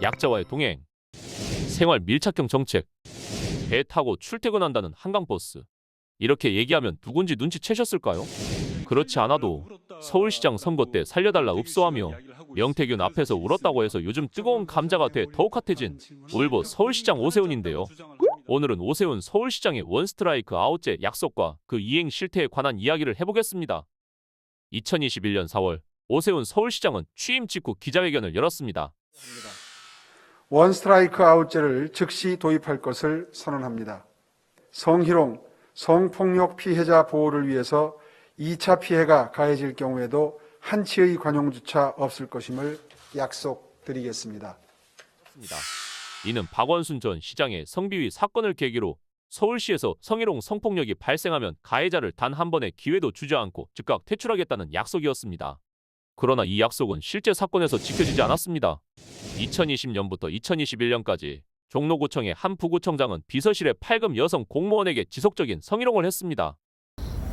약자와의 동행, 생활 밀착형 정책, 배 타고 출퇴근한다는 한강버스. 이렇게 얘기하면 누군지 눈치채셨을까요? 그렇지 않아도 서울시장 선거 때 살려달라 읍소하며 명태균 앞에서 울었다고 해서 요즘 뜨거운 감자가 돼 더욱 핫해진 울보 서울시장 오세훈인데요. 오늘은 오세훈 서울시장의 원스트라이크 아웃제 약속과 그 이행 실태에 관한 이야기를 해보겠습니다. 2021년 4월 오세훈 서울시장은 취임 직후 기자회견을 열었습니다. 원스트라이크 아웃제를 즉시 도입할 것을 선언합니다. 성희롱, 성폭력 피해자 보호를 위해서 2차 피해가 가해질 경우에도 한치의 관용조차 없을 것임을 약속드리겠습니다. 이는 박원순 전 시장의 성비위 사건을 계기로 서울시에서 성희롱 성폭력이 발생하면 가해자를 단 한 번의 기회도 주지 않고 즉각 퇴출하겠다는 약속이었습니다. 그러나 이 약속은 실제 사건에서 지켜지지 않았습니다. 2020년부터 2021년까지 종로구청의 한 부구청장은 비서실의 8급 여성 공무원에게 지속적인 성희롱을 했습니다.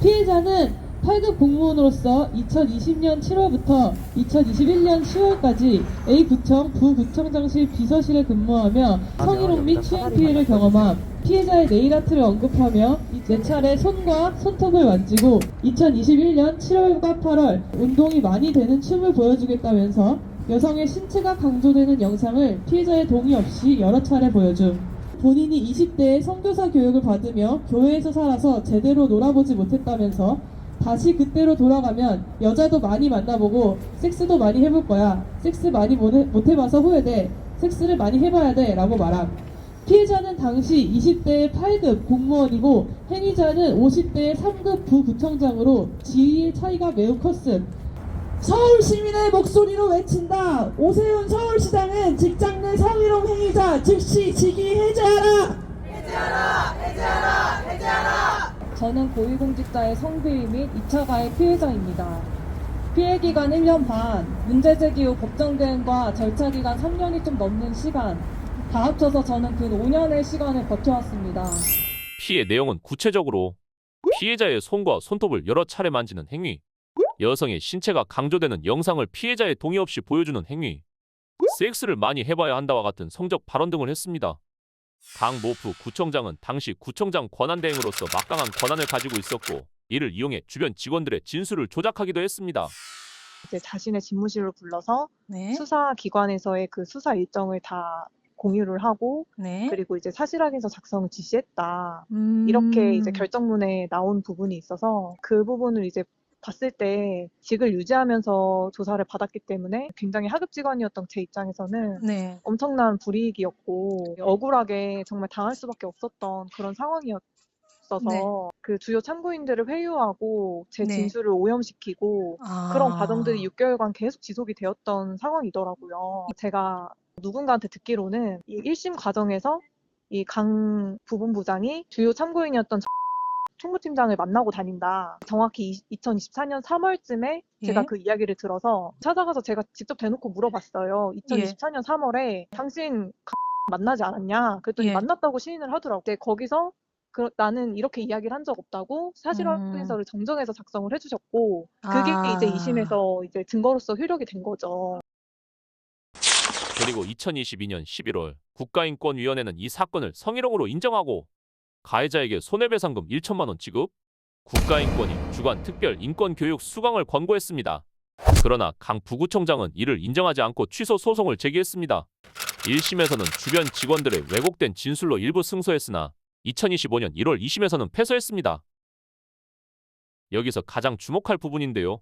피해자는 8급 공무원으로서 2020년 7월부터 2021년 10월까지 A구청 부구청장실 비서실에 근무하며 성희롱 및 추행 피해를 경험함. 피해자의 네일아트를 언급하며 4차례 손과 손톱을 만지고 2021년 7월과 8월 운동이 많이 되는 춤을 보여주겠다면서 여성의 신체가 강조되는 영상을 피해자의 동의 없이 여러 차례 보여줌. 본인이 20대에 선교사 교육을 받으며 교회에서 살아서 제대로 놀아보지 못했다면서 다시 그때로 돌아가면 여자도 많이 만나보고 섹스도 많이 해볼 거야. 섹스 많이 못 해봐서 후회돼. 섹스를 많이 해봐야 돼 라고 말함. 피해자는 당시 20대의 8급 공무원이고 행위자는 50대의 3급 부구청장으로 지위의 차이가 매우 컸음. 서울 시민의 목소리로 외친다. 오세훈 서울시장은 직장 내 성희롱 행위자 즉시 직위 해제하라. 해제하라. 해제하라. 해제하라. 저는 고위공직자의 성비위 및 2차 가해 피해자입니다. 피해 기간 1년 반, 문제 제기 후 법정 대응과 절차 기간 3년이 좀 넘는 시간, 다 합쳐서 저는 근 5년의 시간을 버텨왔습니다. 피해 내용은 구체적으로 피해자의 손과 손톱을 여러 차례 만지는 행위, 여성의 신체가 강조되는 영상을 피해자의 동의 없이 보여주는 행위, 섹스를 많이 해봐야 한다와 같은 성적 발언 등을 했습니다. 강 모프 구청장은 당시 구청장 권한대행으로서 막강한 권한을 가지고 있었고 이를 이용해 주변 직원들의 진술을 조작하기도 했습니다. 이제 자신의 집무실로 불러서 네. 수사기관에서의 그 수사 일정을 다 공유를 하고 네. 그리고 이제 사실확인서 작성을 지시했다. 이렇게 이제 결정문에 나온 부분이 있어서 그 부분을 이제 봤을 때 직을 유지하면서 조사를 받았기 때문에 굉장히 하급 직원이었던 제 입장에서는 네. 엄청난 불이익이었고 억울하게 정말 당할 수밖에 없었던 그런 상황이었어서 네. 그 주요 참고인들을 회유하고 제 네. 진술을 오염시키고 그런 과정들이 6개월간 계속 지속이 되었던 상황이더라고요. 제가 누군가한테 듣기로는 이 1심 과정에서 이 강 부분부장이 주요 참고인이었던 총무팀장을 만나고 다닌다. 정확히 2024년 3월쯤에 제가 예. 그 이야기를 들어서 찾아가서 제가 직접 대놓고 물어봤어요. 2024년 3월에 당신 만나지 않았냐? 그랬더니 예. 만났다고 시인을 하더라고요. 근데 거기서 나는 이렇게 이야기를 한 적 없다고 사실확인서를 정정해서 작성을 해주셨고 그게 이제 2심에서 이제 증거로서 효력이 된 거죠. 그리고 2022년 11월 국가인권위원회는 이 사건을 성희롱으로 인정하고 가해자에게 손해배상금 1천만 원 지급, 국가인권위 주관 특별 인권교육 수강을 권고했습니다. 그러나 강 부구청장은 이를 인정하지 않고 취소 소송을 제기했습니다. 1심에서는 주변 직원들의 왜곡된 진술로 일부 승소했으나 2025년 1월 2심에서는 패소했습니다. 여기서 가장 주목할 부분인데요.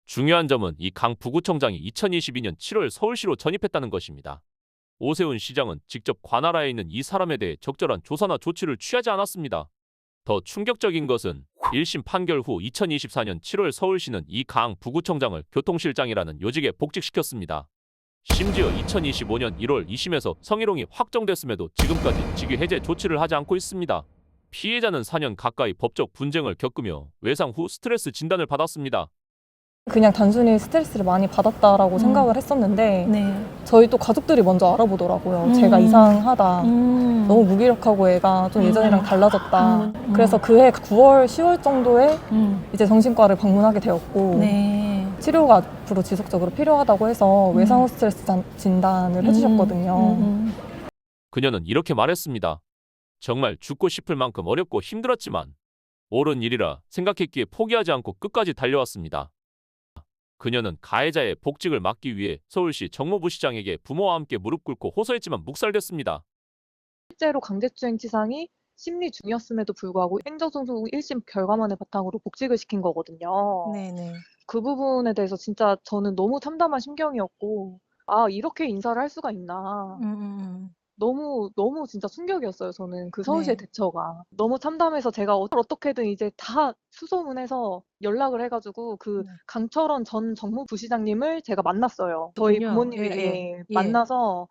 중요한 점은 이 강 부구청장이 2022년 7월 서울시로 전입했다는 것입니다. 오세훈 시장은 직접 관할하에 있는 이 사람에 대해 적절한 조사나 조치를 취하지 않았습니다. 더 충격적인 것은 1심 판결 후 2024년 7월 서울시는 이 강 부구청장을 교통실장이라는 요직에 복직시켰습니다. 심지어 2025년 1월 2심에서 성희롱이 확정됐음에도 지금까지 직위 해제 조치를 하지 않고 있습니다. 피해자는 4년 가까이 법적 분쟁을 겪으며 외상 후 스트레스 진단을 받았습니다. 그냥 단순히 스트레스를 많이 받았다라고 생각을 했었는데 네. 저희 또 가족들이 먼저 알아보더라고요. 제가 이상하다. 너무 무기력하고 애가 좀 예전이랑 달라졌다. 그래서 그해 9월, 10월 정도에 이제 정신과를 방문하게 되었고 네. 치료가 앞으로 지속적으로 필요하다고 해서 외상후 스트레스 진단을 해주셨거든요. 그녀는 이렇게 말했습니다. 정말 죽고 싶을 만큼 어렵고 힘들었지만 옳은 일이라 생각했기에 포기하지 않고 끝까지 달려왔습니다. 그녀는 가해자의 복직을 막기 위해 서울시 정무부시장에게 부모와 함께 무릎 꿇고 호소했지만 묵살됐습니다. 실제로 강제추행치상이 심리 중이었음에도 불구하고 행정소송 1심 결과만을 바탕으로 복직을 시킨 거거든요. 네네. 그 부분에 대해서 진짜 저는 너무 참담한 심경이었고, 아, 이렇게 인사를 할 수가 있나. 너무 진짜 충격이었어요, 저는. 그 서울시의 네. 대처가. 너무 참담해서 제가 어떻게든 이제 다 수소문해서 연락을 해가지고 그 네. 강철원 전 정무부시장님을 제가 만났어요. 저희 그렇군요. 부모님이 예. 만나서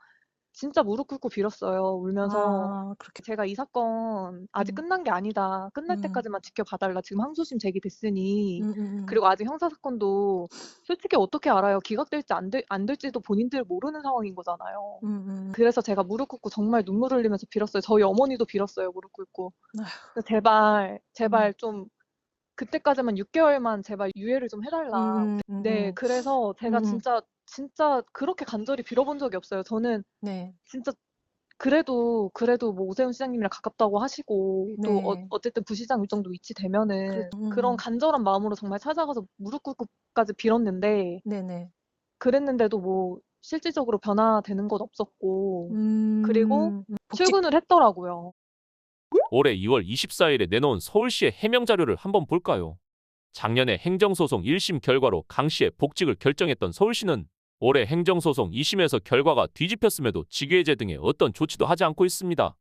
진짜 무릎 꿇고 빌었어요, 울면서. 아, 그렇게. 제가 이 사건 아직 끝난 게 아니다. 끝날 때까지만 지켜봐달라. 지금 항소심 제기됐으니. 그리고 아직 형사사건도 솔직히 어떻게 알아요? 기각될지 안 될지도 본인들 모르는 상황인 거잖아요. 그래서 제가 무릎 꿇고 정말 눈물 흘리면서 빌었어요. 저희 어머니도 빌었어요, 무릎 꿇고. 제발 좀 그때까지만 6개월만 제발 유예를 좀 해달라. 네, 그래서 제가 진짜 그렇게 간절히 빌어본 적이 없어요. 저는 네. 진짜 그래도 뭐 오세훈 시장님이랑 가깝다고 하시고 또 네. 어쨌든 부시장 일정도 위치되면은 그렇죠. 그런 간절한 마음으로 정말 찾아가서 무릎 꿇고까지 빌었는데 네네. 그랬는데도 뭐 실질적으로 변화되는 건 없었고 그리고 복직. 출근을 했더라고요. 올해 2월 24일에 내놓은 서울시의 해명 자료를 한번 볼까요? 작년에 행정소송 1심 결과로 강 씨의 복직을 결정했던 서울시는 올해 행정소송 2심에서 결과가 뒤집혔음에도 직위해제 등의 어떤 조치도 하지 않고 있습니다.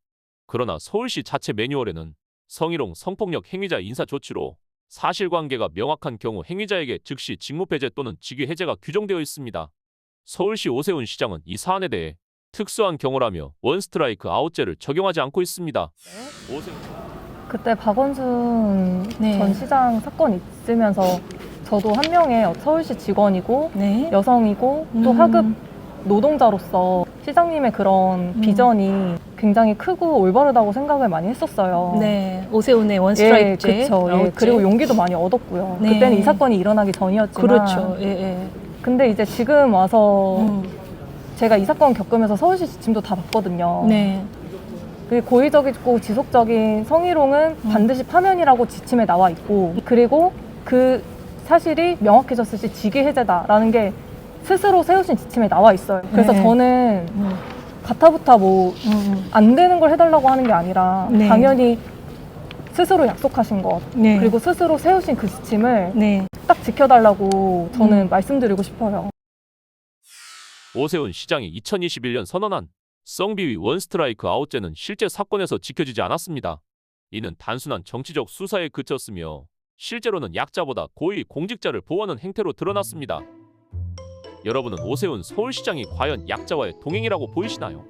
그러나 서울시 자체 매뉴얼에는 성희롱, 성폭력 행위자 인사 조치로 사실관계가 명확한 경우 행위자에게 즉시 직무배제 또는 직위해제가 규정되어 있습니다. 서울시 오세훈 시장은 이 사안에 대해 특수한 경우라며 원스트라이크 아웃제를 적용하지 않고 있습니다. 그때 박원순 네. 전 시장 사건 있으면서 저도 한 명의 서울시 직원이고 네. 여성이고 또 하급 노동자로서 시장님의 그런 비전이 굉장히 크고 올바르다고 생각을 많이 했었어요. 네. 오세훈의 원스트라이크제. 예, 그쵸. 예. 아웃제. 그리고 용기도 많이 얻었고요. 네. 그때는 이 사건이 일어나기 전이었지만. 그렇죠. 예. 근데 이제 지금 와서 제가 이 사건 겪으면서 서울시 지침도 다 봤거든요. 네. 그 고의적이고 지속적인 성희롱은 반드시 파면이라고 지침에 나와 있고, 그리고 그 사실이 명확해졌을 시 직위해제다라는 게 스스로 세우신 지침에 나와 있어요. 그래서 네. 저는 가타부타 뭐 안 되는 걸 해달라고 하는 게 아니라 네. 당연히 스스로 약속하신 것 네. 그리고 스스로 세우신 그 지침을 네. 딱 지켜달라고 저는 말씀드리고 싶어요. 오세훈 시장이 2021년 선언한 성비위 원스트라이크 아웃제는 실제 사건에서 지켜지지 않았습니다. 이는 단순한 정치적 수사에 그쳤으며 실제로는 약자보다 고위 공직자를 보호하는 행태로 드러났습니다. 여러분은 오세훈 서울시장이 과연 약자와의 동행이라고 보이시나요?